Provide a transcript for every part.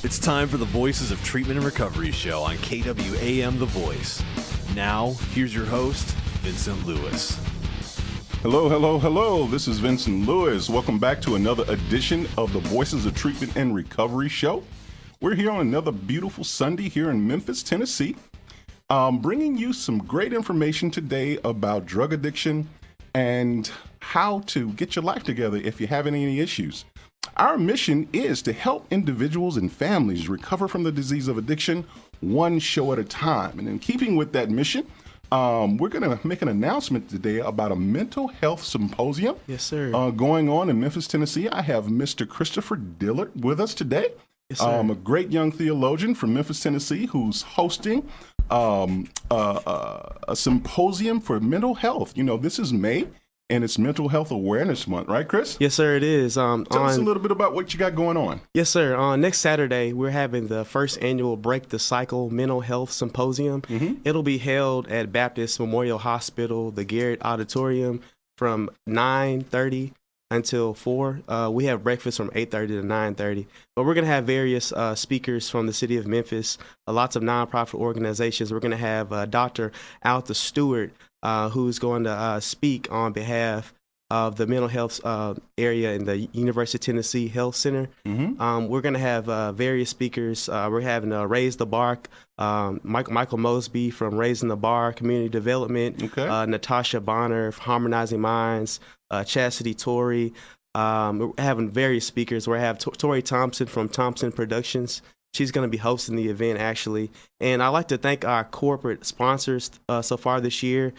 It's time for the Voices of Treatment and Recovery show on KWAM The Voice. Now, here's your host, Vincent Lewis. Hello. This is Vincent Lewis. Welcome back to another edition of the Voices of Treatment and Recovery show. We're here on another beautiful Sunday here in Memphis, Tennessee, bringing you some great information today about drug addiction and how to get your life together if you're having any issues. Our mission is to help individuals and families recover from the disease of addiction one show at a time. And in keeping with that mission, we're going to make an announcement today about a mental health symposium. Yes, sir. Going on in Memphis, Tennessee. I have Mr. Christopher Dillard with us today. Yes, sir. A great young theologian from Memphis, Tennessee, who's hosting a symposium for mental health. You know, this is May, and it's Mental Health Awareness Month, right, Chris? Yes, sir, it is. Tell us a little bit about what you got going on. Yes, sir. On next Saturday, we're having the first annual Break the Cycle Mental Health Symposium. Mm-hmm. It'll be held at Baptist Memorial Hospital, the Garrett Auditorium, from 9:30 until 4. We have breakfast from 8:30 to 9:30. But we're going to have various speakers from the City of Memphis, lots of nonprofit organizations. We're going to have Dr. Alta Stewart, who's going to speak on behalf of the mental health area in the University of Tennessee Health Center. Mm-hmm. We're going to have various speakers. We're having Raise the Bar, Michael Mosby from Raising the Bar Community Development, Okay. Natasha Bonner, Harmonizing Minds, Chastity Torrey. We're having various speakers. We have Tori Thompson from Thompson Productions. She's going to be hosting the event, actually. And I'd like to thank our corporate sponsors so far this year,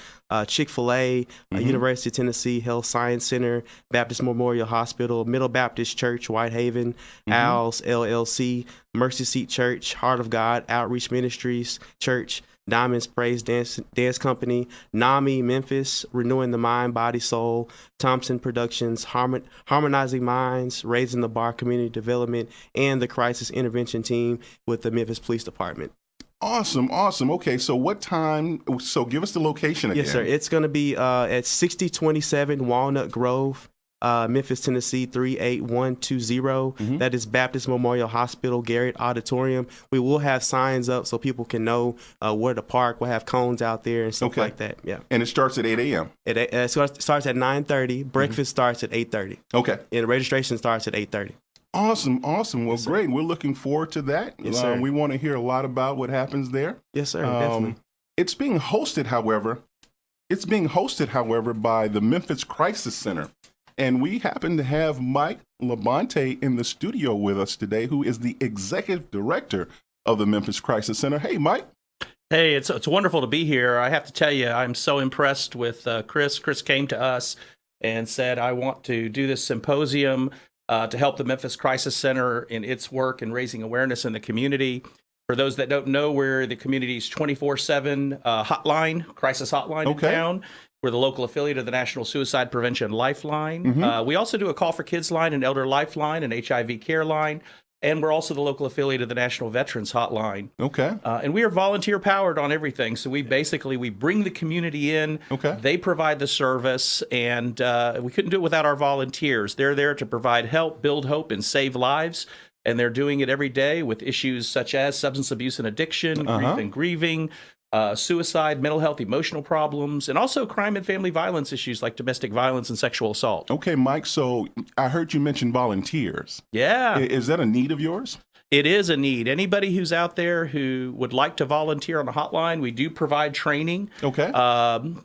Chick-fil-A, University of Tennessee Health Science Center, Baptist Memorial Hospital, Middle Baptist Church, Whitehaven, Owls, LLC, Mercy Seat Church, Heart of God, Outreach Ministries Church, Diamonds Praise Dance Company, NAMI Memphis, Renewing the Mind, Body, Soul, Thompson Productions, Harmonizing Minds, Raising the Bar Community Development, and the Crisis Intervention Team with the Memphis Police Department. Awesome. Okay, so what time? So give us the location again. Yes, sir. It's going to be at 6027 Walnut Grove, Memphis, Tennessee, 38120. That is Baptist Memorial Hospital, Garrett Auditorium. We will have signs up so people can know where to park. We'll have cones out there and stuff like that. Yeah. And it starts at 8 a.m. It starts at 9:30. Breakfast starts at 8:30. Okay. And registration starts at 8:30. Awesome. Well, Yes, great. We're looking forward to that. Yes, sir. We want to hear a lot about what happens there. Yes, sir. Definitely. It's being hosted, however, by the Memphis Crisis Center. And we happen to have Mike Labonte in the studio with us today, who is the executive director of the Memphis Crisis Center. Hey, Mike. Hey, it's wonderful to be here. I have to tell you, I'm so impressed with Chris. Chris came to us and said, I want to do this symposium to help the Memphis Crisis Center in its work in raising awareness in the community. For those that don't know, we're the community's 24/7 hotline, crisis hotline in town. We're the local affiliate of the National Suicide Prevention Lifeline. We also do a Call for Kids line, an Elder Lifeline, an HIV care line, and we're also the local affiliate of the National Veterans Hotline. Okay. And we are volunteer powered on everything. So we bring the community in. Okay. They provide the service, and we couldn't do it without our volunteers. They're there to provide help, build hope, and save lives. And they're doing it every day with issues such as substance abuse and addiction, grief and grieving, suicide, mental health, emotional problems, and also crime and family violence issues like domestic violence and sexual assault. Okay, Mike, so I heard you mention volunteers. Yeah. Is that a need of yours? It is a need. Anybody who's out there who would like to volunteer on the hotline, we do provide training. Okay. And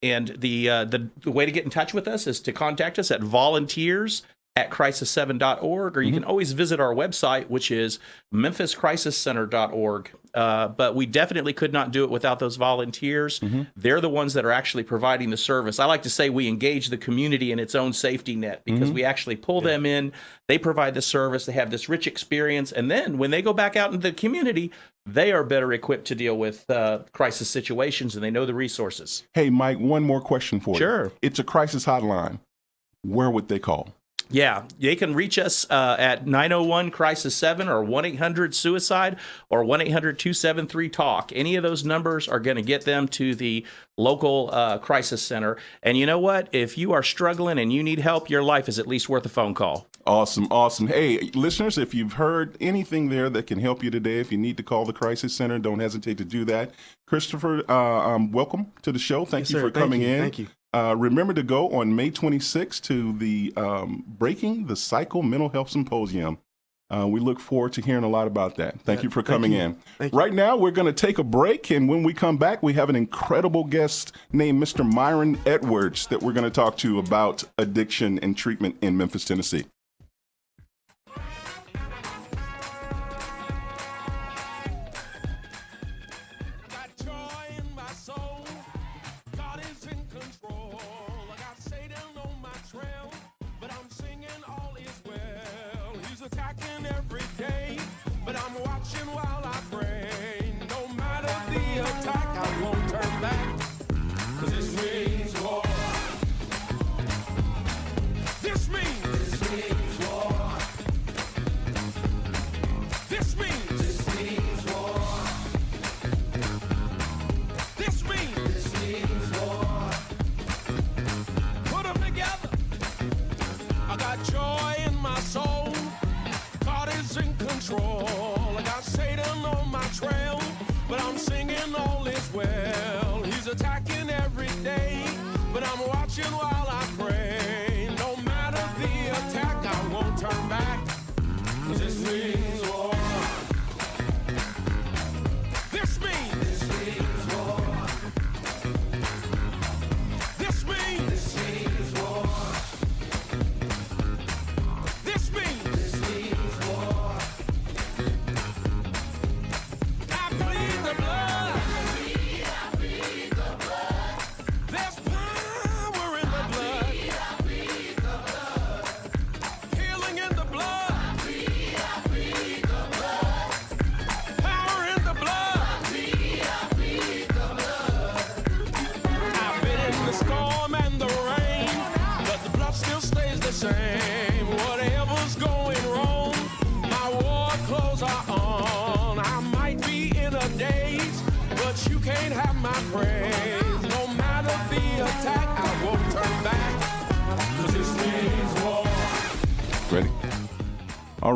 the way to get in touch with us is to contact us at volunteers@crisis7.org, or you can always visit our website, which is memphiscrisiscenter.org. But we definitely could not do it without those volunteers. They're the ones that are actually providing the service. I like to say we engage the community in its own safety net because we actually pull them in. They provide the service. They have this rich experience. And then when they go back out into the community, they are better equipped to deal with crisis situations, and they know the resources. Hey, Mike, one more question for you. Sure. It's a crisis hotline. Where would they call? Yeah, they can reach us at 901-CRISIS-7 or 1-800-SUICIDE or 1-800-273-TALK. Any of those numbers are going to get them to the local crisis center. And you know what? If you are struggling and you need help, your life is at least worth a phone call. Awesome, awesome. Hey, listeners, if you've heard anything there that can help you today, if you need to call the Crisis Center, don't hesitate to do that. Christopher, welcome to the show. Thank you for coming in. Thank you. Remember to go on May 26th to the Breaking the Cycle Mental Health Symposium. We look forward to hearing a lot about that. Thank you for coming in. Right now, we're going to take a break, and when we come back, we have an incredible guest named Mr. Myron Edwards that we're going to talk to about addiction and treatment in Memphis, Tennessee. Attacking every day, but I'm watching while I pray. No matter the attack, I won't turn back, 'cause this means war. This means war. This means war. This means war. Put them together. I got joy in my soul. God is in control. I got Satan on my trail, but I'm singing all is well. He's attacking every day, but I'm watching while I pray. No matter the attack, I won't turn back, 'cause this means war. This means war. This means war. This means war. I bleed the blood. I bleed the blood. There's power in the blood. I bleed the blood. Healing in the blood. I bleed the blood. Power in the blood. I bleed the blood. I've been in the storm and the rain, but the blood still stays the same. Whatever's going wrong, my war clothes are on. I might be in a daze, but you can't have my praise. No matter the attack, I won't turn back, 'cause this means war. Ready? All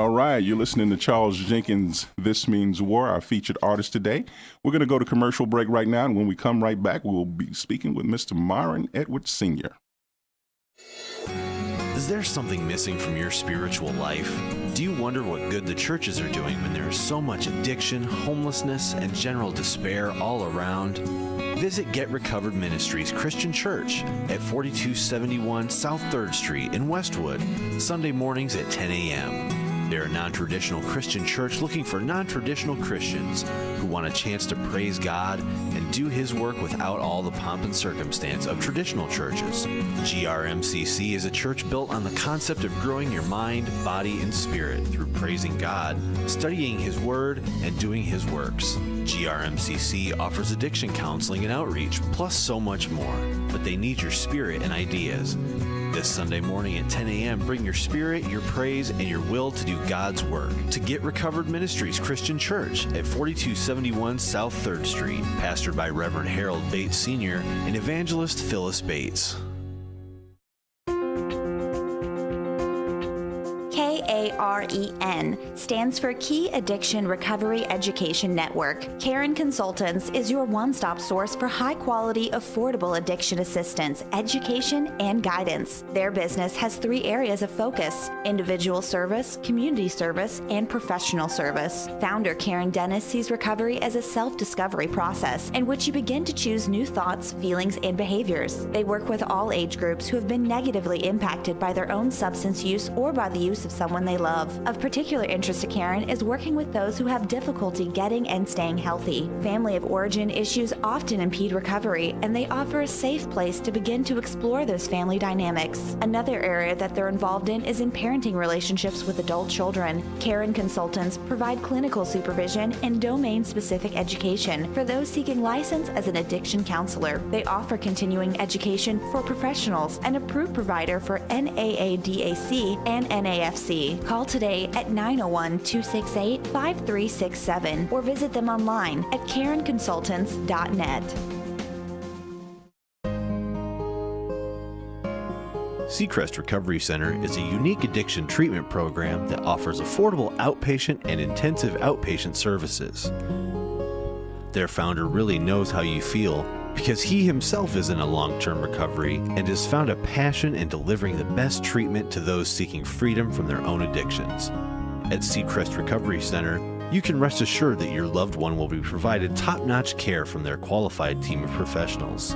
right. You're listening to Charles Jenkins' This Means War, our featured artist today. We're going to go to commercial break right now, and when we come right back, we'll be speaking with Mr. Myron Edwards Sr. Is there something missing from your spiritual life? Do you wonder what good the churches are doing when there is so much addiction, homelessness, and general despair all around? Visit Get Recovered Ministries Christian Church at 4271 South 3rd Street in Westwood, Sunday mornings at 10 a.m. They're a non-traditional Christian church looking for non-traditional Christians who want a chance to praise God and do His work without all the pomp and circumstance of traditional churches. GRMCC is a church built on the concept of growing your mind, body, and spirit through praising God, studying His Word, and doing His works. GRMCC offers addiction counseling and outreach, plus so much more. But they need your spirit and ideas. This Sunday morning at 10 a.m., bring your spirit, your praise, and your will to do God's work. To Get Recovered Ministries Christian Church at 4271 South 3rd Street, pastored by Reverend Harold Bates Sr. and Evangelist Phyllis Bates. CAAREN stands for Key Addiction Recovery Education Network. Karen Consultants is your one-stop source for high-quality, affordable addiction assistance, education, and guidance. Their business has 3 areas of focus: individual service, community service, and professional service. Founder Karen Dennis sees recovery as a self-discovery process in which you begin to choose new thoughts, feelings, and behaviors. They work with all age groups who have been negatively impacted by their own substance use or by the use of someone they love. Of particular interest to Karen is working with those who have difficulty getting and staying healthy. Family of origin issues often impede recovery, and they offer a safe place to begin to explore those family dynamics. Another area that they're involved in is in parenting relationships with adult children. Karen Consultants provide clinical supervision and domain-specific education for those seeking license as an addiction counselor. They offer continuing education for professionals, an approved provider for NAADAC and NAFC. Call today at 901-268-5367 or visit them online at karenconsultants.net. Seacrest Recovery Center is a unique addiction treatment program that offers affordable outpatient and intensive outpatient services. Their founder really knows how you feel because he himself is in a long-term recovery and has found a passion in delivering the best treatment to those seeking freedom from their own addictions. At Seacrest Recovery Center, you can rest assured that your loved one will be provided top-notch care from their qualified team of professionals.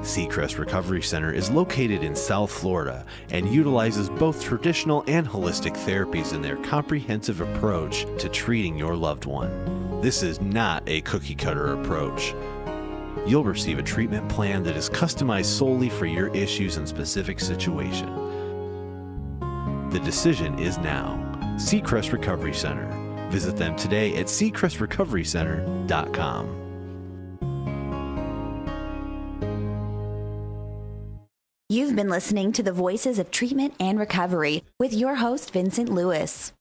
Seacrest Recovery Center is located in South Florida and utilizes both traditional and holistic therapies in their comprehensive approach to treating your loved one. This is not a cookie-cutter approach. You'll receive a treatment plan that is customized solely for your issues and specific situation. The decision is now. Seacrest Recovery Center. Visit them today at seacrestrecoverycenter.com. You've been listening to the Voices of Treatment and Recovery with your host, Vincent Lewis.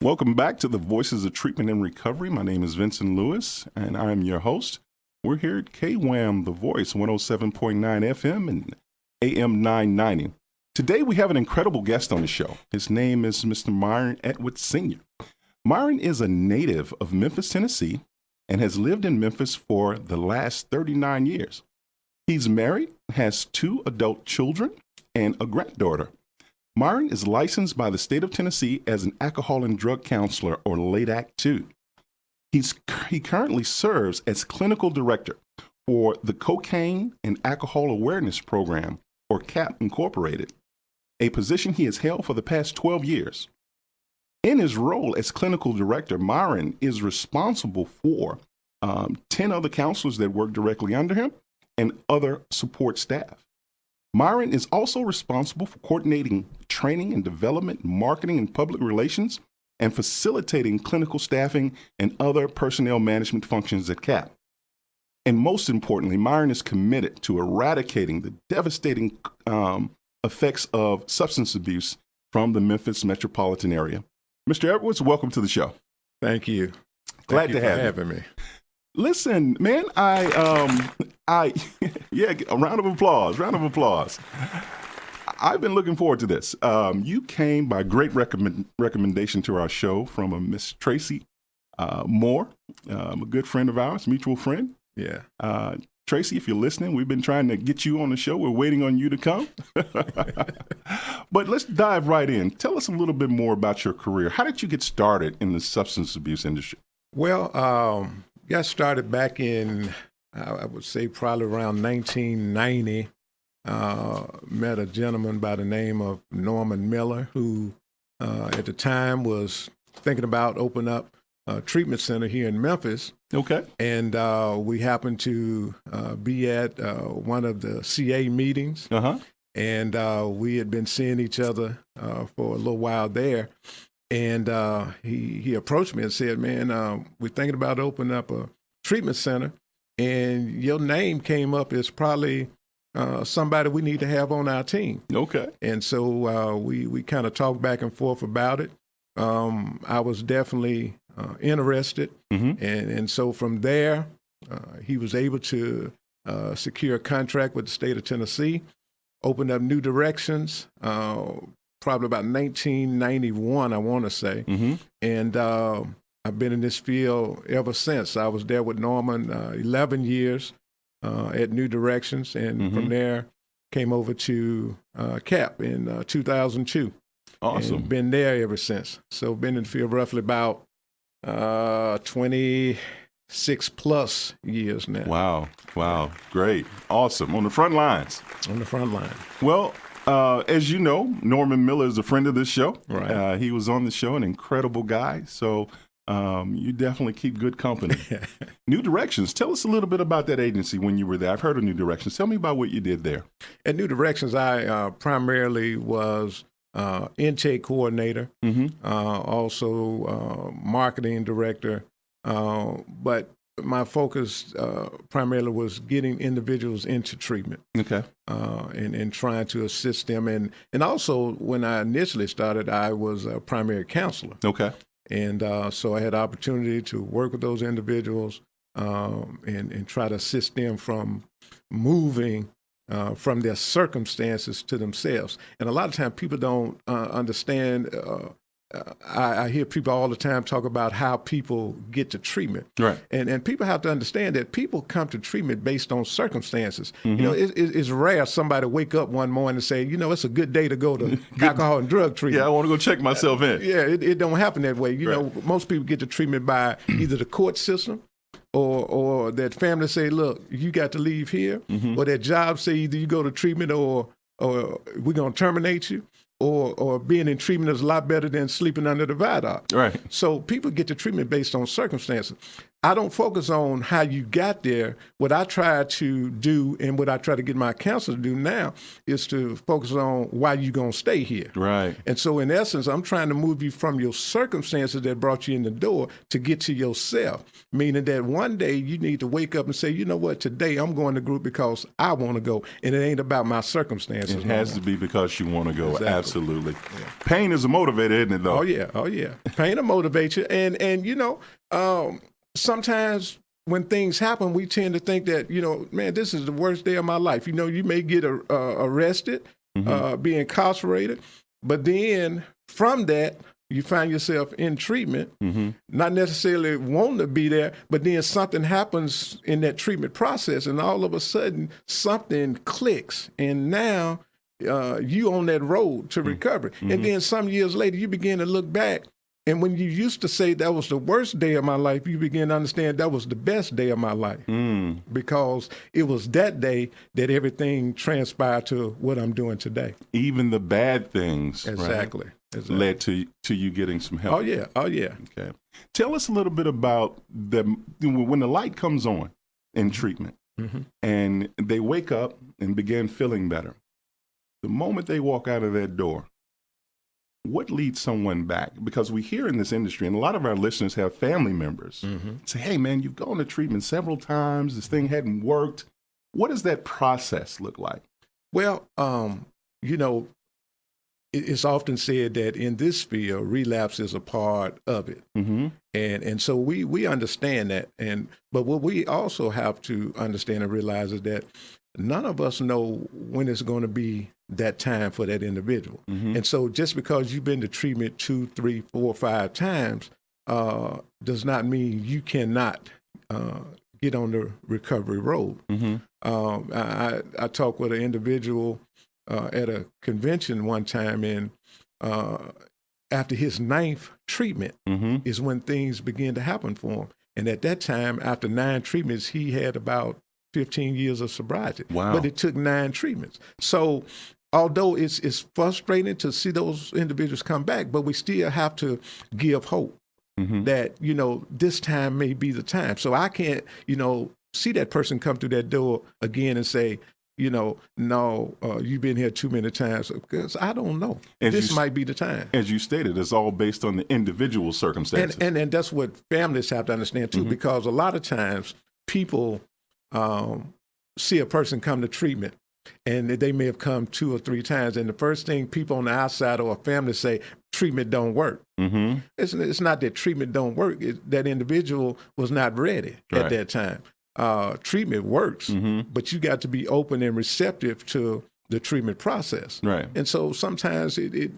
Welcome back to the Voices of Treatment and Recovery. My name is Vincent Lewis, and I am your host. We're here at KWAM, The Voice, 107.9 FM and AM 990. Today, we have an incredible guest on the show. His name is Mr. Myron Edwards Sr. Myron is a native of Memphis, Tennessee, and has lived in Memphis for the last 39 years. He's married, has 2 adult children, and a granddaughter. Myron is licensed by the state of Tennessee as an alcohol and drug counselor, or LADAC 2. He currently serves as clinical director for the Cocaine and Alcohol Awareness Program, or CAAP Incorporated, a position he has held for the past 12 years. In his role as clinical director, Myron is responsible for 10 other counselors that work directly under him and other support staff. Myron is also responsible for coordinating training and development, marketing and public relations, and facilitating clinical staffing and other personnel management functions at CAAP. And most importantly, Myron is committed to eradicating the devastating effects of substance abuse from the Memphis metropolitan area. Mr. Edwards, welcome to the show. Thank you. Glad to have you. Having me. Listen, man, yeah, a round of applause. I've been looking forward to this. You came by great recommendation to our show from a Miss Tracy Moore, a good friend of ours, mutual friend. Yeah. Tracy, if you're listening, we've been trying to get you on the show. We're waiting on you to come. But let's dive right in. Tell us a little bit more about your career. How did you get started in the substance abuse industry? Well, got started back in, I would say probably around 1990. Met a gentleman by the name of Norman Miller, who at the time was thinking about opening up a treatment center here in Memphis. Okay. And we happened to be at one of the CA meetings. Uh-huh. And we had been seeing each other for a little while there. And he approached me and said, man, we're thinking about opening up a treatment center. And your name came up as probably somebody we need to have on our team. Okay. And so we kind of talked back and forth about it. I was definitely interested. Mm-hmm. And so from there, he was able to secure a contract with the state of Tennessee, opened up New Directions, probably about 1991, I want to say. Mm-hmm. And I've been in this field ever since. I was there with Norman 11 years at New Directions, and Mm-hmm. from there came over to CAAP in 2002. Awesome. And been there ever since. So been in the field roughly about 26 plus years now. Wow. Great. Awesome. On the front lines. On the front line. Well, as you know, Norman Miller is a friend of this show. Right. He was on the show, an incredible guy. So you definitely keep good company. New Directions. Tell us a little bit about that agency when you were there. I've heard of New Directions. Tell me about what you did there. At New Directions, I primarily was intake coordinator, also marketing director, but my focus primarily was getting individuals into treatment. Okay. And trying to assist them. And also, when I initially started, I was a primary counselor. Okay. And so I had opportunity to work with those individuals, and try to assist them from moving from their circumstances to themselves. And a lot of times people don't understand. I hear people all the time talk about how people get to treatment. Right. And people have to understand that people come to treatment based on circumstances. You know, it's rare somebody wake up one morning and say, you know, it's a good day to go to alcohol and drug treatment. Yeah, I want to go check myself in. Yeah, it don't happen that way. You know, most people get to treatment by either the court system or that family say, look, you got to leave here, or that job say either you go to treatment or we're going to terminate you. Or being in treatment is a lot better than sleeping under the viaduct. Right. So people get to treatment based on circumstances. I don't focus on how you got there. What I try to do and what I try to get my counselor to do now is to focus on why you're going to stay here. Right. And so in essence, I'm trying to move you from your circumstances that brought you in the door to get to yourself, meaning that one day you need to wake up and say, you know what, today I'm going to group because I want to go, and it ain't about my circumstances. It has to be because you want to go. Exactly. Absolutely. Yeah. Pain is a motivator, isn't it, though? Oh, yeah. Pain will motivate you. And you know, sometimes when things happen, we tend to think that, you know, man, this is the worst day of my life. You know, you may get arrested, be incarcerated, but then from that, you find yourself in treatment, not necessarily wanting to be there, but then something happens in that treatment process, and all of a sudden something clicks, and now you on that road to recovery. And then some years later, you begin to look back, and when you used to say that was the worst day of my life, you begin to understand that was the best day of my life, because it was that day that everything transpired to what I'm doing today. Even the bad things, Exactly. right, Exactly. led to you getting some help. Oh yeah. Okay. Tell us a little bit about when the light comes on in treatment and they wake up and begin feeling better. The moment they walk out of that door, what leads someone back? Because we hear in this industry, and a lot of our listeners have family members say, hey, man, you've gone to treatment several times. This thing hadn't worked. What does that process look like? Well, you know, it's often said that in this field, relapse is a part of it. And so we understand that. But what we also have to understand and realize is that none of us know when it's going to be that time for that individual. And so just because you've been to treatment 2, 3, 4, 5 times does not mean you cannot get on the recovery road. I talked with an individual at a convention one time, and after his 9th treatment is when things began to happen for him. And at that time, after 9 treatments, he had about 15 years of sobriety. Wow. But it took 9 treatments. So although it's frustrating to see those individuals come back, but we still have to give hope that, you know, this time may be the time. So I can't, you know, see that person come through that door again and say, you know, no, you've been here too many times, because I don't know. This might be the time. As you stated, it's all based on the individual circumstances. And that's what families have to understand too, because a lot of times people see a person come to treatment and they may have come 2 or 3 times, and the first thing people on the outside or a family say, treatment don't work. It's not that treatment don't work. That individual was not ready at that time. Treatment works, but you got to be open and receptive to the treatment process. Right. And so sometimes it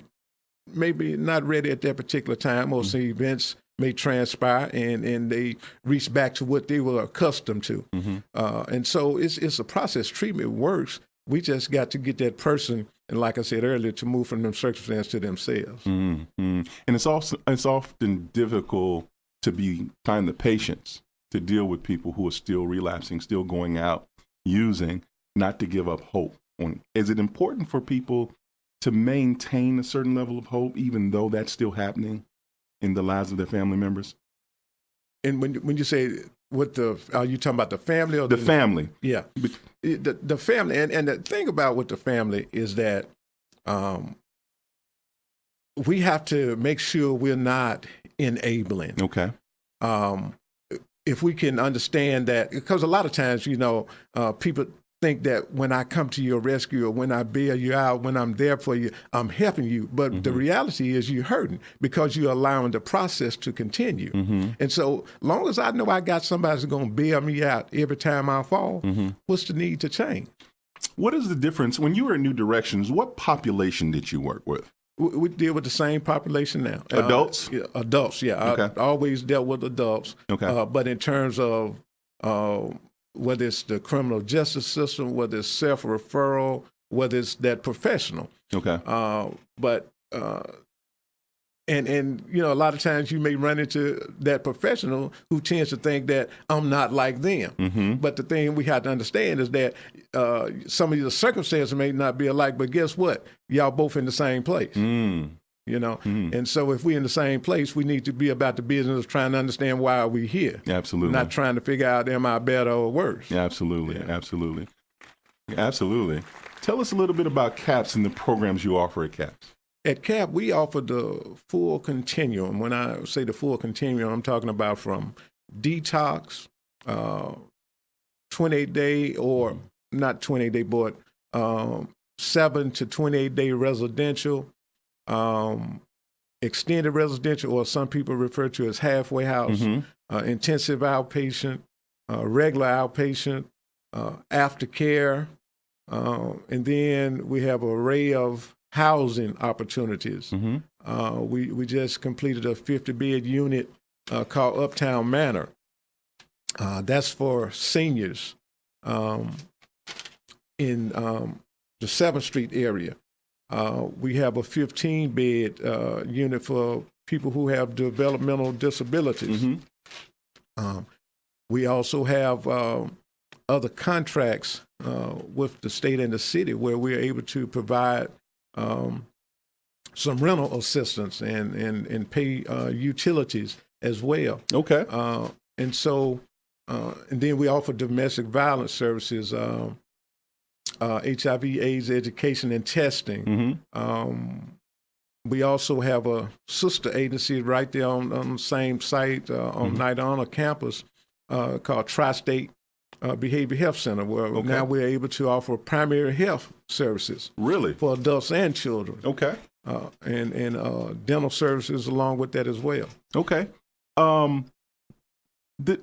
may be not ready at that particular time, or some events may transpire and they reach back to what they were accustomed to. And so it's a process. Treatment works. We just got to get that person, and like I said earlier, to move from them circumstances to themselves. And it's often difficult to find the patience to deal with people who are still relapsing, still going out, using, not to give up hope. Is it important for people to maintain a certain level of hope, even though that's still happening in the lives of their family members? And when you say are you talking about the family or the family? Yeah, the family. And the thing about with the family is that we have to make sure we're not enabling. Okay. If we can understand that, because a lot of times, you know, people think that when I come to your rescue or when I bail you out, when I'm there for you, I'm helping you. But the reality is you're hurting because you're allowing the process to continue. And so long as I know I got somebody who's going to bail me out every time I fall, what's the need to change? What is the difference when you were at New Directions? What population did you work with? We deal with the same population now. Adults? Yeah, adults, yeah. Okay. I always dealt with adults. Okay. But in terms of whether it's the criminal justice system, whether it's self-referral, whether it's that professional. Okay. And you know, a lot of times you may run into that professional who tends to think that I'm not like them. But the thing we have to understand is that some of the circumstances may not be alike, but guess what? Y'all both in the same place. You know, and so if we're in the same place, we need to be about the business of trying to understand why are we here. Absolutely. Not trying to figure out am I better or worse. Absolutely. Absolutely. Absolutely. Tell us a little bit about CAAPS and the programs you offer at CAAPS. At CAAP, we offer the full continuum. When I say the full continuum, I'm talking about from detox, 28-day or not 28-day, but 7 to 28-day residential, extended residential, or some people refer to as halfway house, intensive outpatient, regular outpatient, aftercare, and then we have an array of housing opportunities. We just completed a 50-bed unit called Uptown Manor. That's for seniors in the 7th Street area. We have a 15-bed unit for people who have developmental disabilities. We also have other contracts with the state and the city where we're able to provide some rental assistance and pay utilities as well. Okay. And so, and then we offer domestic violence services, HIV/AIDS education and testing. We also have a sister agency right there on the same site on Night Honor campus called Tri-State Behavioral Health Center, where now we're able to offer primary health services. Really? For adults and children. Okay. And dental services along with that as well. Okay.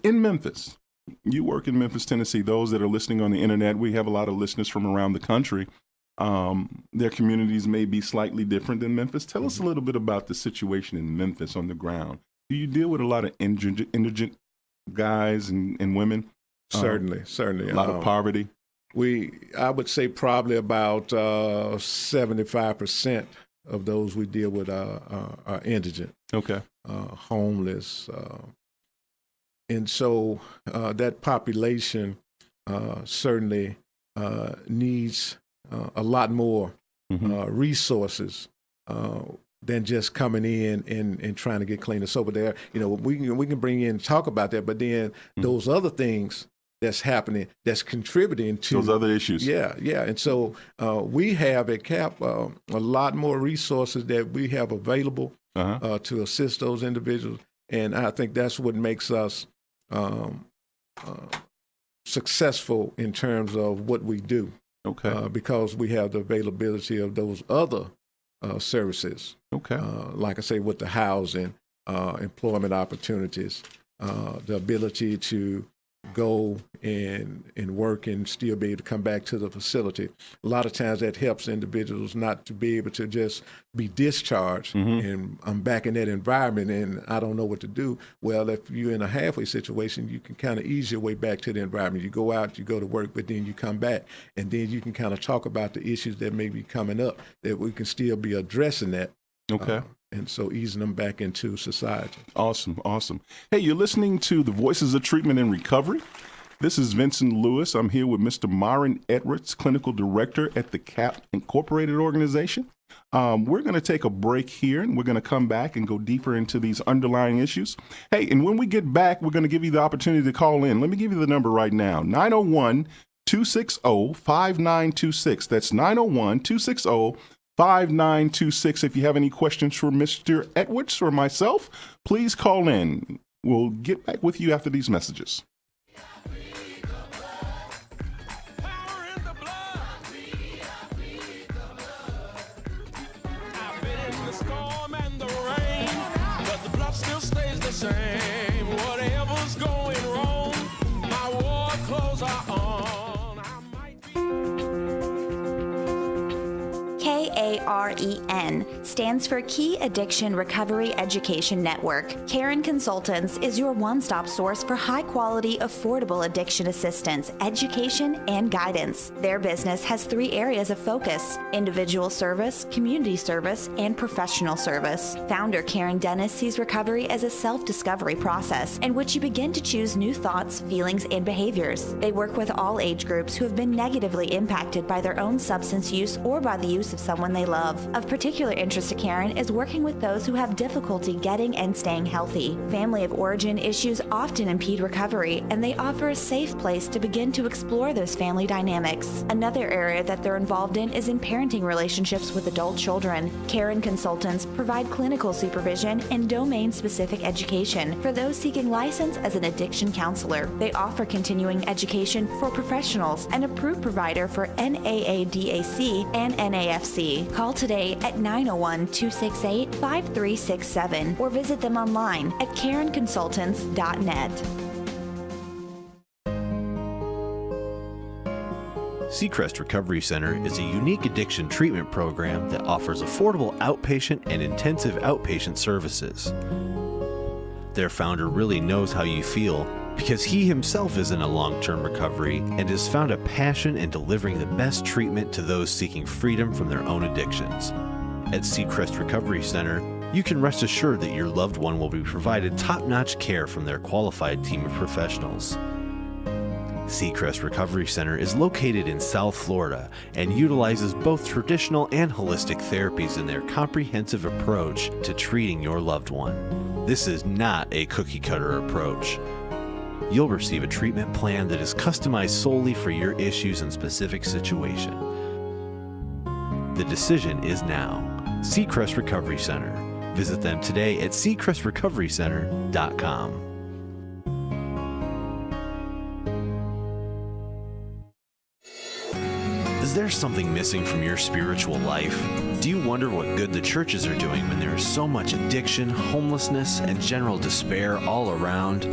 In Memphis, you work in Memphis, Tennessee. Those that are listening on the internet, we have a lot of listeners from around the country. Their communities may be slightly different than Memphis. Tell us a little bit about the situation in Memphis on the ground. Do you deal with a lot of indigent guys and women? Certainly. A lot of poverty. I would say probably about 75% of those we deal with are indigent. Okay. Homeless. And so that population certainly needs a lot more resources than just coming in and trying to get clean and sober. There, you know, we can bring in and talk about that, but then those other things that's happening, that's contributing to those other issues. Yeah. And so we have at CAAP a lot more resources that we have available to assist those individuals, and I think that's what makes us successful in terms of what we do. Okay. Because we have the availability of those other services. Okay. Like I say, with the housing, employment opportunities, the ability to go and work and still be able to come back to the facility. A lot of times that helps individuals not to be able to just be discharged and I'm back in that environment and I don't know what to do. Well, if you're in a halfway situation, you can kind of ease your way back to the environment. You go out, you go to work, but then you come back and then you can kind of talk about the issues that may be coming up, that we can still be addressing that. Okay. And so easing them back into society. Awesome. Hey, you're listening to the Voices of Treatment and Recovery. This is Vincent Lewis. I'm here with Mr. Myron Edwards, Clinical Director at the CAAP Incorporated organization. We're going to take a break here, and we're going to come back and go deeper into these underlying issues. Hey, and when we get back, we're going to give you the opportunity to call in. Let me give you the number right now, 901-260-5926. That's 901-260-5926. If you have any questions for Mr. Edwards or myself, please call in. We'll get back with you after these messages. Power in KAREN stands for Key Addiction Recovery Education Network. Karen Consultants is your one-stop source for high-quality, affordable addiction assistance, education, and guidance. Their business has 3 areas of focus: individual service, community service, and professional service. Founder Karen Dennis sees recovery as a self-discovery process in which you begin to choose new thoughts, feelings, and behaviors. They work with all age groups who have been negatively impacted by their own substance use or by the use of someone they love. Of particular interest to Karen is working with those who have difficulty getting and staying healthy. Family of origin issues often impede recovery, and they offer a safe place to begin to explore those family dynamics. Another area that they're involved in is in parenting relationships with adult children. Karen Consultants provide clinical supervision and domain-specific education for those seeking license as an addiction counselor. They offer continuing education for professionals, an approved provider for NAADAC and NAFC. Call today at 901-268-5367 or visit them online at KarenConsultants.net. Seacrest Recovery Center is a unique addiction treatment program that offers affordable outpatient and intensive outpatient services. Their founder really knows how you feel because he himself is in a long-term recovery and has found a passion in delivering the best treatment to those seeking freedom from their own addictions. At Seacrest Recovery Center, you can rest assured that your loved one will be provided top-notch care from their qualified team of professionals. Seacrest Recovery Center is located in South Florida and utilizes both traditional and holistic therapies in their comprehensive approach to treating your loved one. This is not a cookie-cutter approach. You'll receive a treatment plan that is customized solely for your issues and specific situation. The decision is now. Seacrest Recovery Center. Visit them today at seacrestrecoverycenter.com. Is there something missing from your spiritual life? Do you wonder what good the churches are doing when there is so much addiction, homelessness, and general despair all around?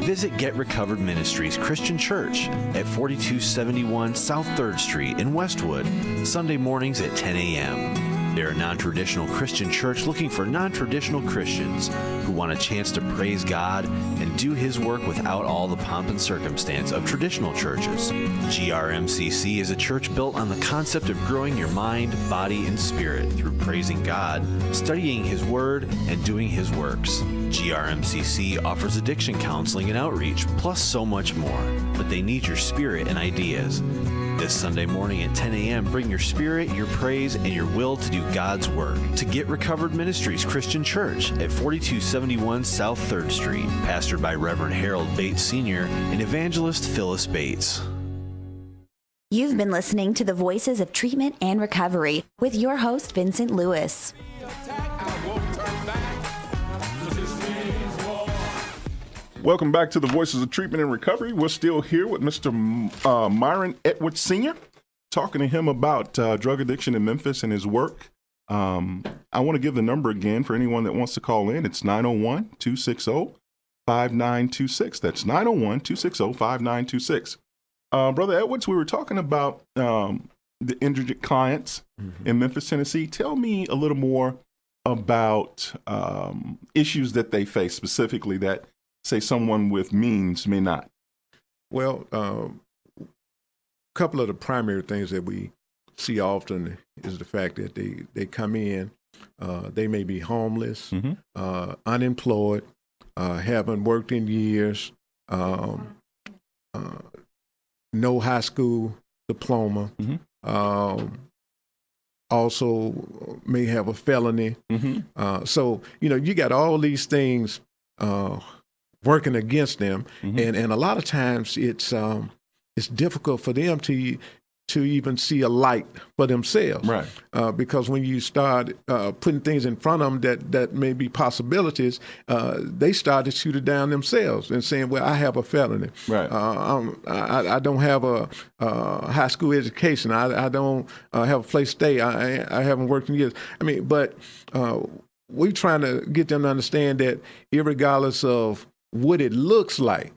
Visit Get Recovered Ministries Christian Church at 4271 South 3rd Street in Westwood, Sunday mornings at 10 a.m. They're a non-traditional Christian church looking for non-traditional Christians who want a chance to praise God and do His work without all the pomp and circumstance of traditional churches. GRMCC is a church built on the concept of growing your mind, body, and spirit through praising God, studying His Word, and doing His works. GRMCC offers addiction counseling and outreach, plus so much more, but they need your spirit and ideas. This Sunday morning at 10 a.m., bring your spirit, your praise, and your will to do God's work. To Get Recovered Ministries Christian Church at 4271 South 3rd Street, pastored by Reverend Harold Bates Sr. and Evangelist Phyllis Bates. You've been listening to the Voices of Treatment and Recovery with your host, Vincent Lewis. Welcome back to the Voices of Treatment and Recovery. We're still here with Mr. Myron Edwards Sr., talking to him about drug addiction in Memphis and his work. I want to give the number again for anyone that wants to call in. It's 901-260-5926. That's 901-260-5926. Brother Edwards, we were talking about the indigent clients in Memphis, Tennessee. Tell me a little more about issues that they face, specifically that, say, someone with means may not. Well, a couple of the primary things that we see often is the fact that they come in, they may be homeless, unemployed, haven't worked in years, no high school diploma, also may have a felony. So, you got all these things working against them, and a lot of times it's difficult for them to even see a light for themselves, Right. Because when you start putting things in front of them that may be possibilities, they start to shoot it down themselves and saying, "Well, I have a felony. Right. I don't have a high school education. I don't have a place to stay. I haven't worked in years." But we're trying to get them to understand that irregardless of what it looks like,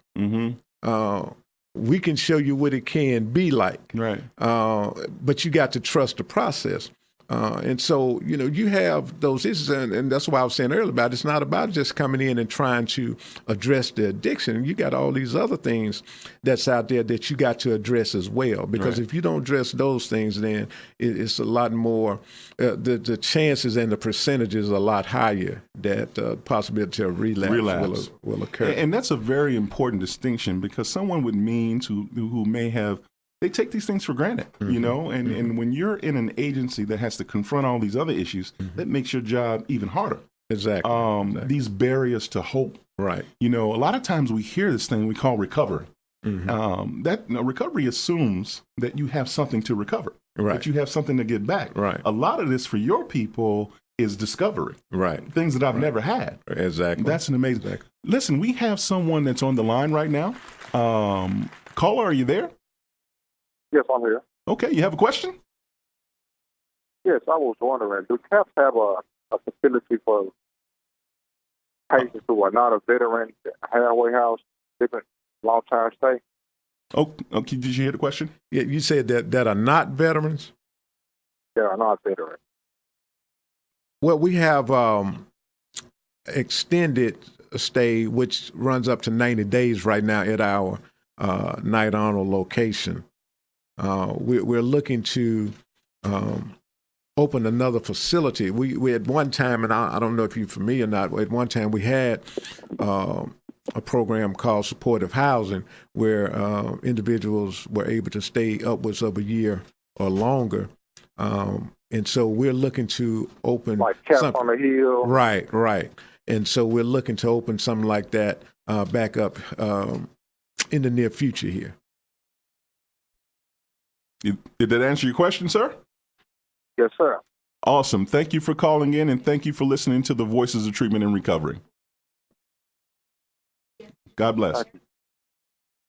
we can show you what it can be like. Right. But you got to trust the process. And so, you have those issues, and that's why I was saying earlier about it's not about just coming in and trying to address the addiction. You got all these other things that's out there that you got to address as well. Because if you don't address those things, then it's a lot more, the chances and the percentages are a lot higher that possibility of relapse. Will occur. And that's a very important distinction, because someone with means who may have, they take these things for granted, and when you're in an agency that has to confront all these other issues, that makes your job even harder. Exactly. These barriers to hope. Right. A lot of times we hear this thing we call recovery. Recovery assumes that you have something to recover, that you have something to get back. Right. A lot of this for your people is discovery. Right. Things that I've never had. Exactly. That's an amazing. Exactly. Listen, we have someone that's on the line right now. Caller, are you there? Yes, I'm here. Okay, you have a question? Yes, I was wondering, do CAAP have a facility for patients who are not a veteran, halfway house, different long-term stay? Oh, okay. Did you hear the question? Yeah, you said that are not veterans? Yeah, are not veterans. Well, we have extended stay, which runs up to 90 days right now at our Night Arnold location. We're looking to open another facility. We at one time, and I don't know if you're familiar or not, at one time we had a program called supportive housing, where individuals were able to stay upwards of a year or longer. And so we're looking to open like CAAP on the Hill. Right. And so we're looking to open something like that back up in the near future here. Did that answer your question, sir? Yes, sir. Awesome. Thank you for calling in, and thank you for listening to the Voices of Treatment and Recovery. God bless.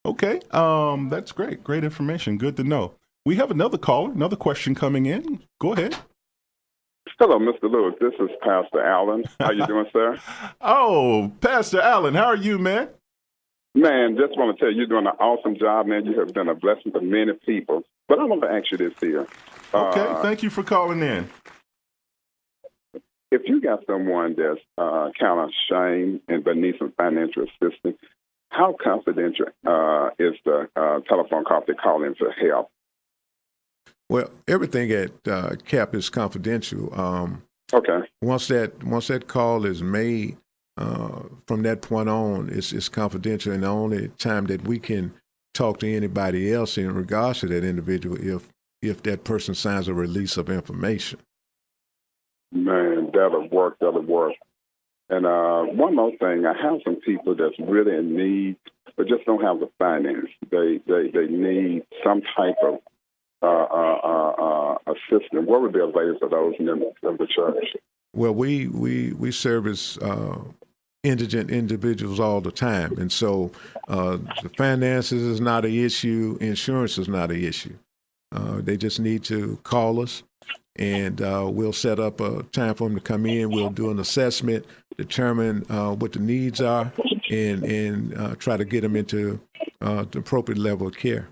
Okay, that's great. Great information. Good to know. We have another caller, another question coming in. Go ahead. Hello, Mr. Lewis. This is Pastor Allen. How you doing, sir? Oh, Pastor Allen, how are you, man? Man, just want to tell you, you're doing an awesome job, man. You have been a blessing to many people. But I want to ask you this here. Okay, thank you for calling in. If you got someone that's kind of shamed and but needs some financial assistance, how confidential is the telephone call they call in to help? Well, everything at CAAP is confidential. Okay. Once that call is made, from that point on, it's confidential, and the only time that we can talk to anybody else in regards to that individual if that person signs a release of information. Man, that'll work. And one more thing, I have some people that's really in need, but just don't have the finance. They need some type of assistance. What would be available for those members of the church? Well, we service indigent individuals all the time, and so the finances is not an issue. Insurance is not an issue. They just need to call us, and we'll set up a time for them to come in. We'll do an assessment, determine what the needs are, and try to get them into the appropriate level of care.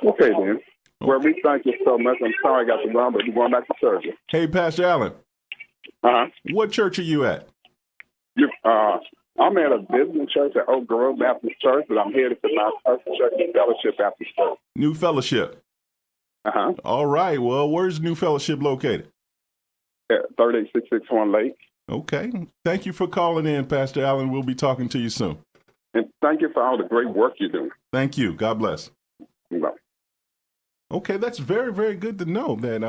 Okay, then. Well, we thank you so much. I'm sorry I got to run, but we're going back to surgery. Hey, Pastor Allen. Uh-huh. What church are you at? I'm at a visiting church at Oak Grove Baptist Church, but I'm headed to my personal church, New Fellowship Baptist Church. New Fellowship. Uh-huh. All right. Well, where's New Fellowship located? At 38661 Lake. Okay. Thank you for calling in, Pastor Allen. We'll be talking to you soon. And thank you for all the great work you do. Thank you. God bless. Bye. Okay, that's very, very good to know that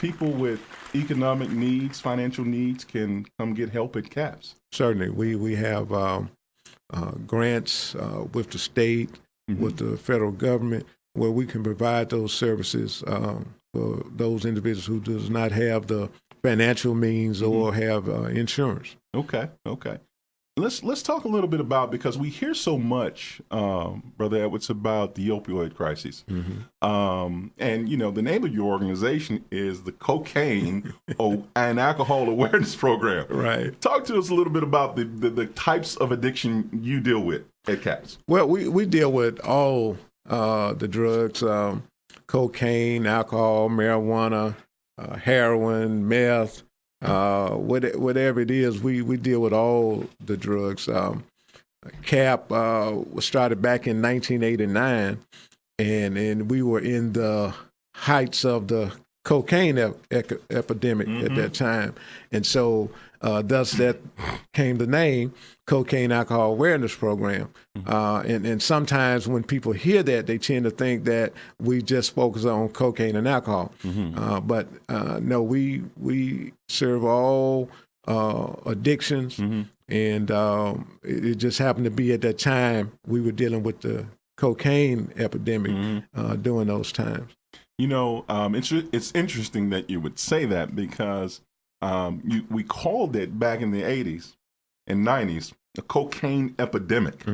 people with economic needs, financial needs, can come get help at CAAPs. Certainly, we have grants with the state, with the federal government, where we can provide those services for those individuals who does not have the financial means or have insurance. Okay. Let's talk a little bit about, because we hear so much, Brother Edwards, about the opioid crisis. And, the name of your organization is the Cocaine and Alcohol Awareness Program. Right. Talk to us a little bit about the types of addiction you deal with at CAAPs. Well, we deal with all the drugs. cocaine, alcohol, marijuana, heroin, meth, whatever it is, we deal with all the drugs. CAAP was started back in 1989, and we were in the heights of the cocaine epidemic at that time. And so thus that came the name Cocaine Alcohol Awareness Program. And sometimes when people hear that, they tend to think that we just focus on cocaine and alcohol. But no, we serve all addictions. And it just happened to be at that time we were dealing with the cocaine epidemic during those times. You know, it's interesting that you would say that because we called it back in the 80s and 90s a cocaine epidemic.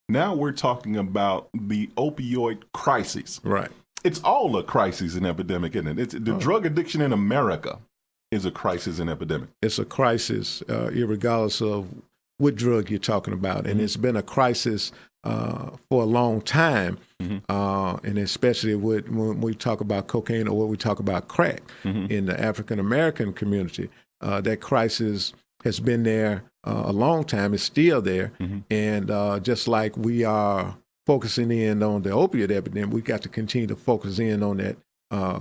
Now we're talking about the opioid crisis. Right. It's all a crisis and epidemic, isn't it? The drug addiction in America is a crisis and epidemic. It's a crisis, irregardless of what drug you're talking about. And it's been a crisis for a long time, and especially when we talk about cocaine or when we talk about crack in the African-American community. That crisis has been there a long time. It's still there. And just like we are focusing in on the opioid epidemic, we got to continue to focus in on that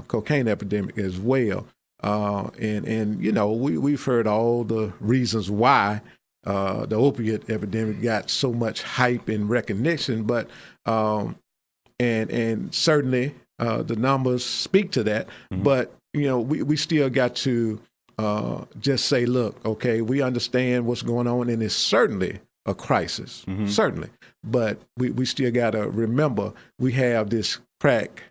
cocaine epidemic as well. And you know, we've heard all the reasons why the opiate epidemic got so much hype and recognition, but and certainly the numbers speak to that. But you know, we still got to just say, look, okay, we understand what's going on, and it's certainly a crisis, certainly. But we still got to remember we have this crack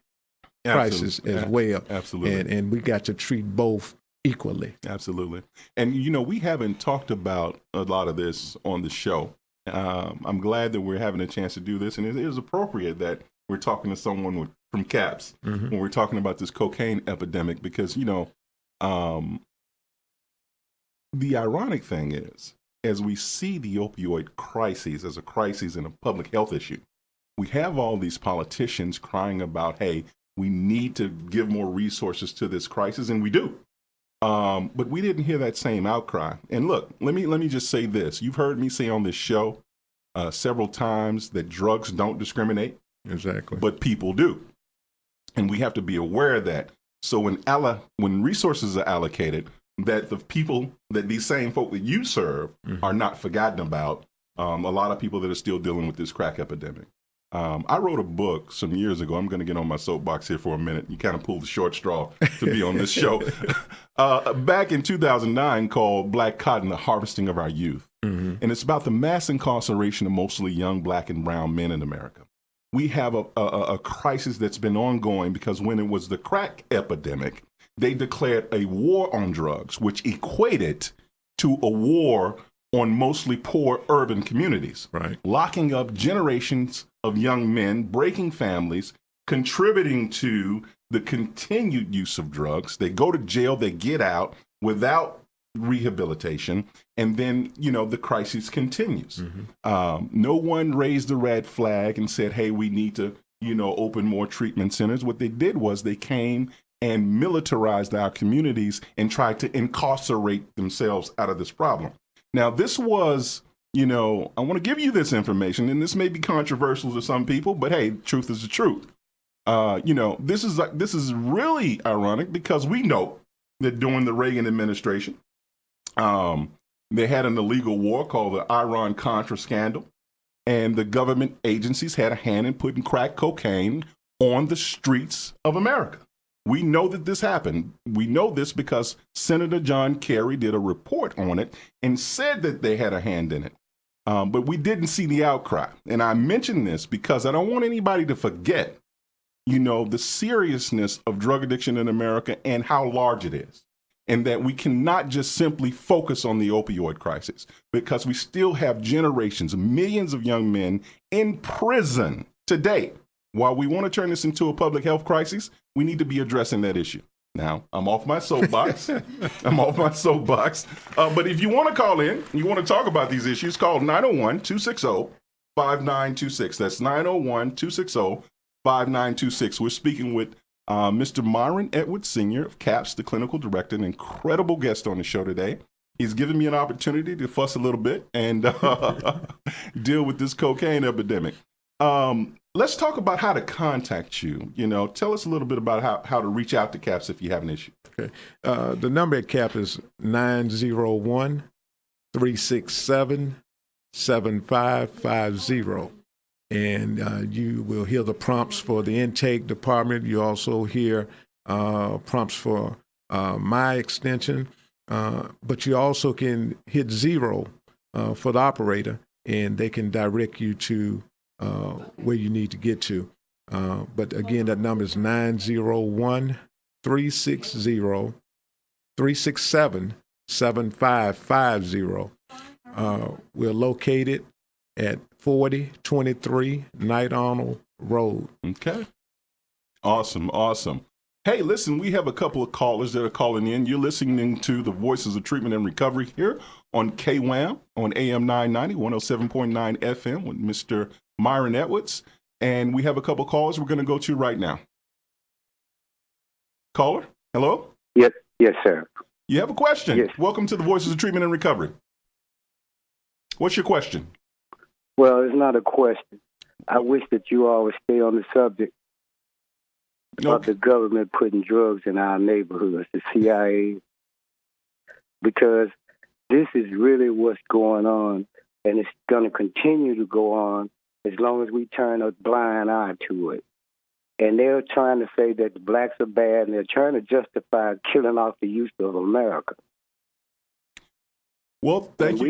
crisis as well. Absolutely. And we got to treat both equally. Absolutely. And, you know, we haven't talked about a lot of this on the show. I'm glad that we're having a chance to do this. And it is appropriate that we're talking to someone from CAAPS when we're talking about this cocaine epidemic, because, you know, the ironic thing is, as we see the opioid crisis as a crisis and a public health issue, we have all these politicians crying about, hey, we need to give more resources to this crisis, and we do. But we didn't hear that same outcry. And look, let me just say this. You've heard me say on this show several times that drugs don't discriminate. Exactly. But people do. And we have to be aware of that. So when resources are allocated, that the people, that these same folk that you serve are not forgotten about. A lot of people that are still dealing with this crack epidemic. I wrote a book some years ago. I'm going to get on my soapbox here for a minute. You kind of pulled the short straw to be on this show. Back in 2009, called Black Cotton, The Harvesting of Our Youth. And it's about the mass incarceration of mostly young black and brown men in America. We have a crisis that's been ongoing because when it was the crack epidemic, they declared a war on drugs, which equated to a war on mostly poor urban communities, right? Locking up generations of young men, breaking families, contributing to the continued use of drugs. They go to jail, they get out without rehabilitation, and then, you know, the crisis continues. No one raised the red flag and said, hey, we need to, you know, open more treatment centers. What they did was they came and militarized our communities and tried to incarcerate themselves out of this problem. Now, this was, you know, I want to give you this information, and this may be controversial to some people, but hey, truth is the truth. You know, this is really ironic because we know that during the Reagan administration, they had an illegal war called the Iran-Contra scandal, and the government agencies had a hand in putting crack cocaine on the streets of America. We know that this happened. We know this because Senator John Kerry did a report on it and said that they had a hand in it. But we didn't see the outcry. And I mention this because I don't want anybody to forget, you know, the seriousness of drug addiction in America and how large it is. And that we cannot just simply focus on the opioid crisis because we still have generations, millions of young men in prison today. While we want to turn this into a public health crisis, we need to be addressing that issue. Now, I'm off my soapbox. But if you want to call in, you want to talk about these issues, call 901-260-5926. That's 5926. We're speaking with Mr. Myron Edwards Sr. of CAAP's, the clinical director, an incredible guest on the show today. He's given me an opportunity to fuss a little bit and deal with this cocaine epidemic. Let's talk about how to contact you. Tell us a little bit about how to reach out to CAAP's if you have an issue. Okay. The number at CAAP is 901-367-7550. And you will hear the prompts for the intake department. You also hear prompts for my extension. But you also can hit 0 for the operator, and they can direct you to where you need to get to. But again, that number is 901-367-7550. We're located at 4023 Knight Arnold Road. Okay. Awesome. Hey, listen, we have a couple of callers that are calling in. You're listening to the Voices of Treatment and Recovery here on KWAM on AM 990, 107.9 FM with Mr. Myron Edwards. And we have a couple of callers we're going to go to right now. Caller, hello? Yes, sir. You have a question? Yes. Welcome to the Voices of Treatment and Recovery. What's your question? Well, it's not a question. I wish that you all would stay on the subject about the government putting drugs in our neighborhoods, the CIA, because this is really what's going on, and it's going to continue to go on as long as we turn a blind eye to it. And they're trying to say that the blacks are bad, and they're trying to justify killing off the youth of America. Well, thank you.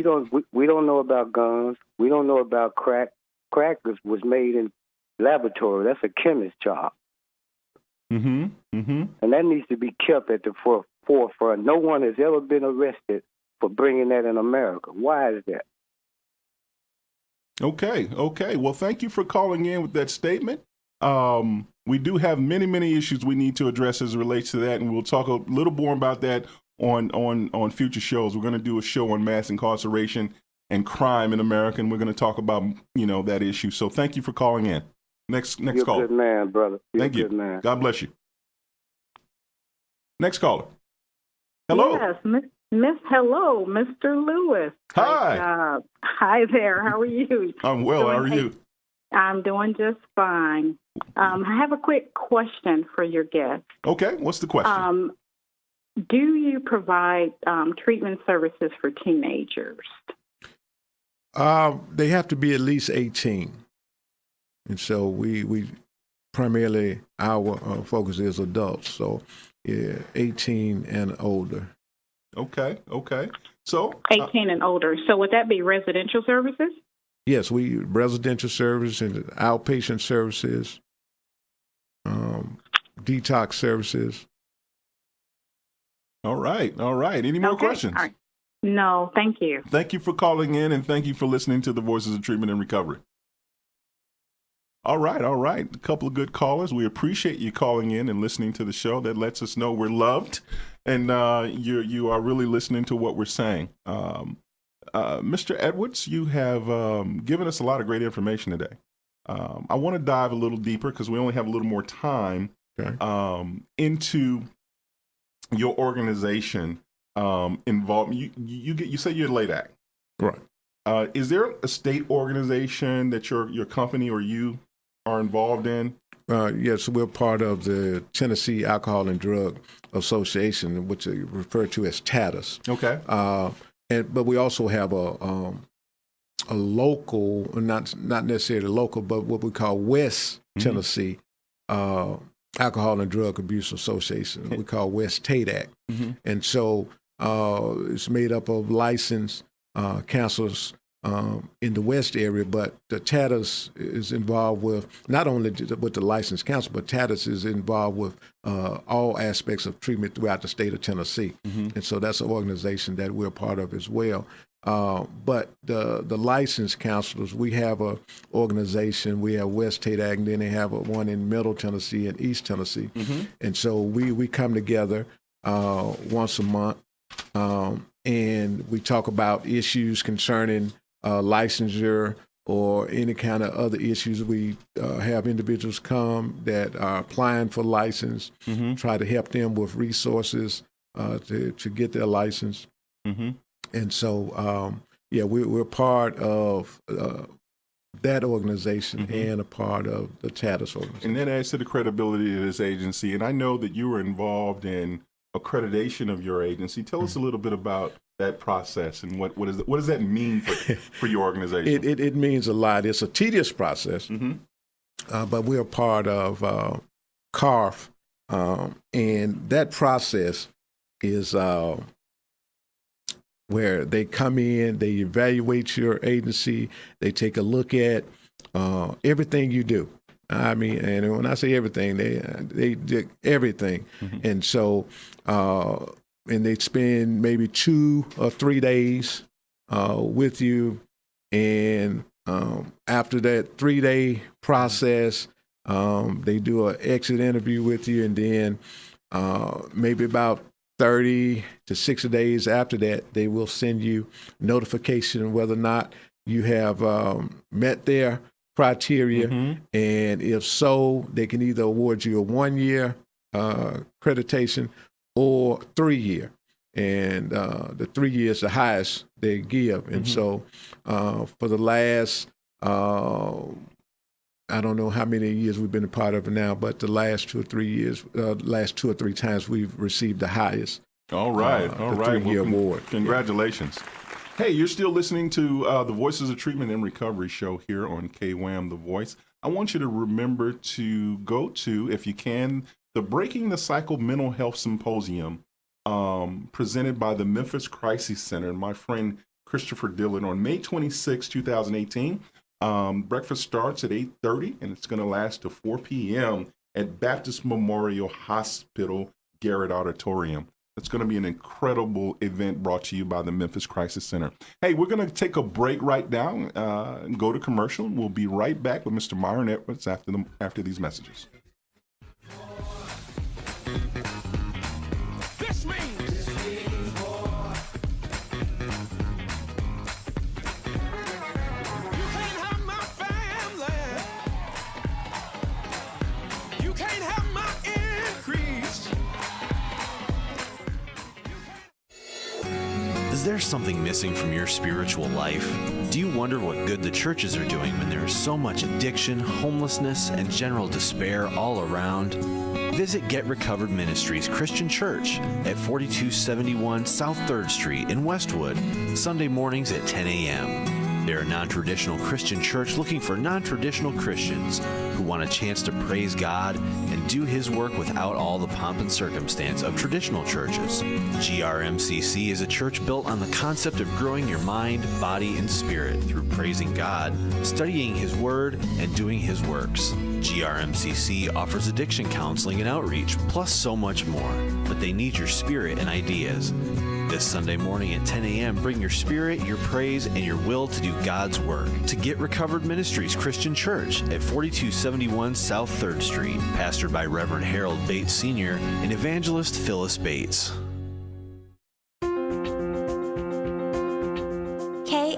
We don't know about guns. We don't know about crack. Crack was made in laboratory. That's a chemist's job. And that needs to be kept at the forefront. No one has ever been arrested for bringing that in America. Why is that? Okay. Well, thank you for calling in with that statement. We do have many issues we need to address as it relates to that, and we'll talk a little more about that on future shows. We're going to do a show on mass incarceration and crime in America, and we're going to talk about that issue. So thank you for calling in. Next You're call. a good man, brother. Thank you. Good man. God bless you. Next caller. Hello. Yes, hello, Mr. Lewis. Hi. Hi there. How are you? I'm well. How are you? I'm doing just fine. I have a quick question for your guest. Okay. What's the question? Do you provide treatment services for teenagers? They have to be at least 18. And so we primarily, our focus is adults. So 18 and older. Okay. So 18 and older. So would that be residential services? Yes, we residential service and outpatient services, detox services. All right. Any more questions? All right. No, thank you. Thank you for calling in, and thank you for listening to the Voices of Treatment and Recovery. All right. A couple of good callers. We appreciate you calling in and listening to the show. That lets us know we're loved, and you are really listening to what we're saying. Mr. Edwards, you have given us a lot of great information today. I want to dive a little deeper because we only have a little more time into your organization involved. You say you're LADAC, right? Is there a state organization that your company or you are involved in? Yes, we're part of the Tennessee Alcohol and Drug Association, which is referred to as TADUS. Okay. But we also have a local, not necessarily local, but what we call West Tennessee Alcohol and Drug Abuse Association. We call West TADAC. And so it's made up of licensed counselors in the West area, but the TADUS is involved with not only with the licensed counsel, but TADUS is involved with all aspects of treatment throughout the state of Tennessee. And so that's an organization that we're part of as well. But the licensed counselors, we have a organization, we have West TADAC, and then they have one in Middle Tennessee and East Tennessee. And so we come together once a month, and we talk about issues concerning licensure, or any kind of other issues. We have individuals come that are applying for license, try to help them with resources to get their license. And so, we're part of that organization and a part of the TATUS organization. And that adds to the credibility of this agency. And I know that you were involved in accreditation of your agency. Tell us a little bit about that process and what does that mean for your organization? It means a lot. It's a tedious process, but we're a part of CAAP, and that process is where they come in, they evaluate your agency, they take a look at everything you do. I mean, and when I say everything, they do everything. And so, and they spend maybe 2 or 3 days with you. And after that 3-day process, they do an exit interview with you. And then maybe about 30 to 60 days after that, they will send you notification whether or not you have met their criteria. And if so, they can either award you a 1-year accreditation or 3-year. And the 3 years the highest they give. And so for the last, I don't know how many years we've been a part of it now, but the last 2 or 3 years, last 2 or 3 times we've received the highest. All right. The 3-year award. Congratulations. Hey, you're still listening to the Voices of Treatment and Recovery show here on KWAM The Voice. I want you to remember to go to, if you can, the Breaking the Cycle Mental Health Symposium presented by the Memphis Crisis Center and my friend Christopher Dillon on May 26, 2018. Breakfast starts at 8:30 and it's going to last to 4 p.m. at Baptist Memorial Hospital Garrett Auditorium. It's going to be an incredible event brought to you by the Memphis Crisis Center. Hey, we're going to take a break right now and go to commercial. We'll be right back with Mr. Myron Edwards after these messages. This means more. You can't have my family. You can't have my increase. Is there something missing from your spiritual life? Do you wonder what good the churches are doing when there is so much addiction, homelessness, and general despair all around? Visit Get Recovered Ministries Christian Church at 4271 South 3rd Street in Westwood, Sunday mornings at 10 a.m. They're a non-traditional Christian church looking for non-traditional Christians who want a chance to praise God and do His work without all the pomp and circumstance of traditional churches. GRMCC is a church built on the concept of growing your mind, body, and spirit through praising God, studying His Word, and doing His works. GRMCC offers addiction counseling and outreach, plus so much more. But they need your spirit and ideas. This Sunday morning at 10 a.m., bring your spirit, your praise, and your will to do God's work. To Get Recovered Ministries Christian Church at 4271 South 3rd Street, pastored by Reverend Harold Bates Sr. and evangelist Phyllis Bates.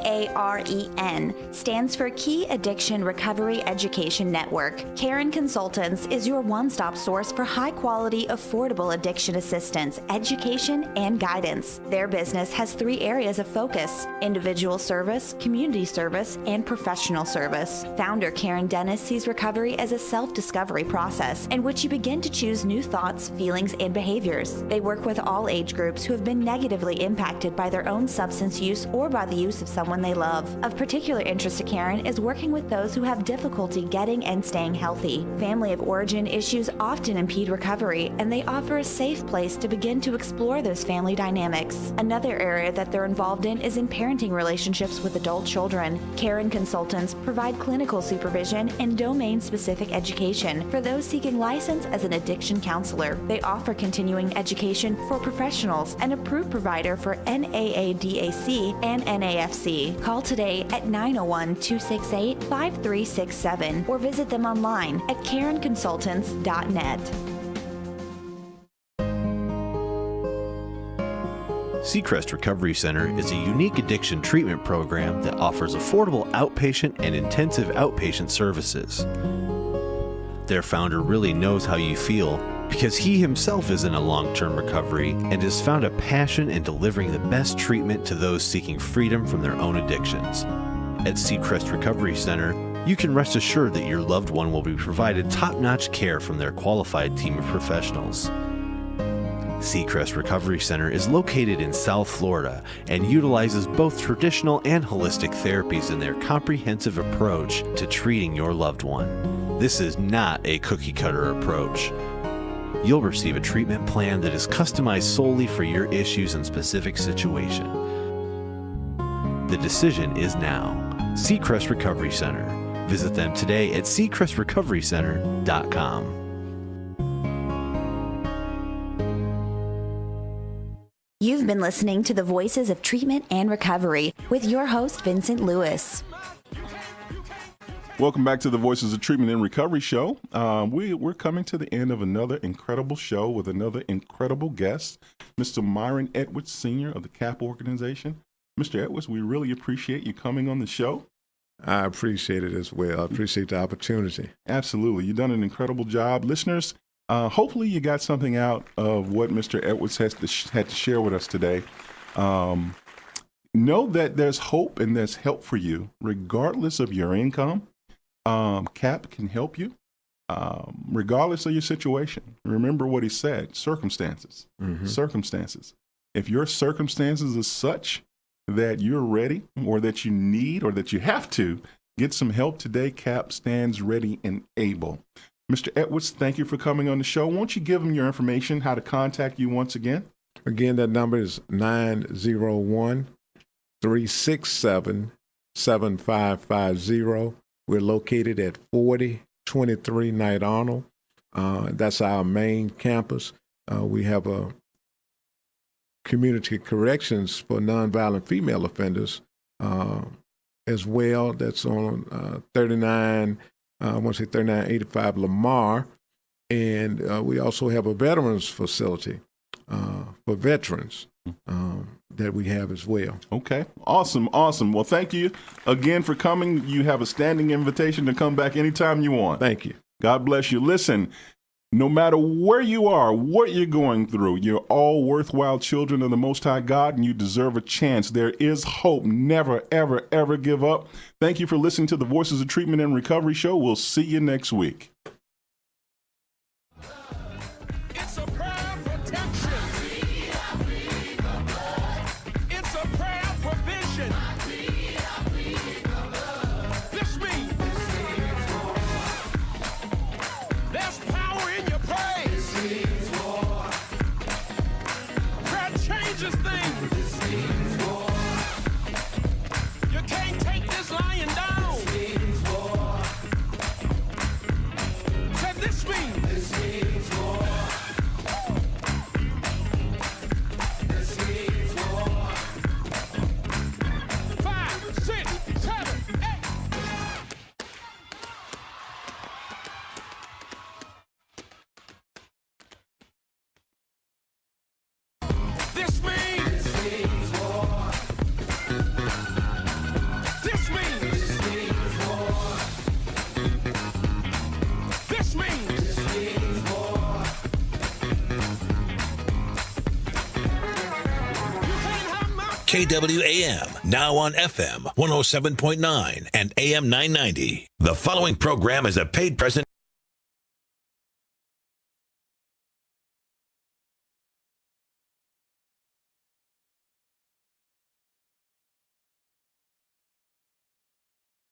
CAAREN stands for Key Addiction Recovery Education Network. Karen Consultants is your one-stop source for high-quality, affordable addiction assistance, education, and guidance. Their business has 3 areas of focus: individual service, community service, and professional service. Founder Karen Dennis sees recovery as a self-discovery process in which you begin to choose new thoughts, feelings, and behaviors. They work with all age groups who have been negatively impacted by their own substance use or by the use of someone they love. Of particular interest to Karen is working with those who have difficulty getting and staying healthy. Family of origin issues often impede recovery, and they offer a safe place to begin to explore those family dynamics. Another area that they're involved in is in parenting relationships with adult children. Karen Consultants provide clinical supervision and domain-specific education for those seeking license as an addiction counselor. They offer continuing education for professionals, an approved provider for NAADAC and NAFC. Call today at 901-268-5367 or visit them online at karenconsultants.net. Seacrest Recovery Center is a unique addiction treatment program that offers affordable outpatient and intensive outpatient services. Their founder really knows how you feel because he himself is in a long-term recovery and has found a passion in delivering the best treatment to those seeking freedom from their own addictions. At Seacrest Recovery Center, you can rest assured that your loved one will be provided top-notch care from their qualified team of professionals. Seacrest Recovery Center is located in South Florida and utilizes both traditional and holistic therapies in their comprehensive approach to treating your loved one. This is not a cookie-cutter approach. You'll receive a treatment plan that is customized solely for your issues and specific situation. The decision is now. Seacrest Recovery Center. Visit them today at seacrestrecoverycenter.com. You've been listening to the Voices of Treatment and Recovery with your host, Vincent Lewis. Welcome back to the Voices of Treatment and Recovery show. We're coming to the end of another incredible show with another incredible guest, Mr. Myron Edwards Sr. of the CAAP organization. Mr. Edwards, we really appreciate you coming on the show. I appreciate it as well. I appreciate the opportunity. Absolutely. You've done an incredible job. Listeners, hopefully you got something out of what Mr. Edwards had to share with us today. Know that there's hope and there's help for you, regardless of your income. CAAP can help you, regardless of your situation. Remember what he said, circumstances. Circumstances. If your circumstances are such that you're ready or that you need or that you have to get some help today, CAAP stands ready and able. Mr. Edwards, thank you for coming on the show. Won't you give them your information, how to contact you once again? Again, that number is 901-367-7550. We're located at 4023 Knight Arnold. That's our main campus. We have a community corrections for nonviolent female offenders as well. That's on 3985 Lamar. And we also have a veterans facility for veterans that we have as well. Okay. Awesome. Awesome. Well, thank you again for coming. You have a standing invitation to come back anytime you want. Thank you. God bless you. Listen, no matter where you are, what you're going through, you're all worthwhile children of the Most High God, and you deserve a chance. There is hope. Never, ever, ever give up. Thank you for listening to the Voices of Treatment and Recovery show. We'll see you next week. It's a prayer protection. It's a prayer provision. This means there's power in your praise. Prayer changes things. You can't take this lying down. Said this means. This means. This means. This means. KWAM, now on FM 107.9 and AM 990. The following program is a paid present.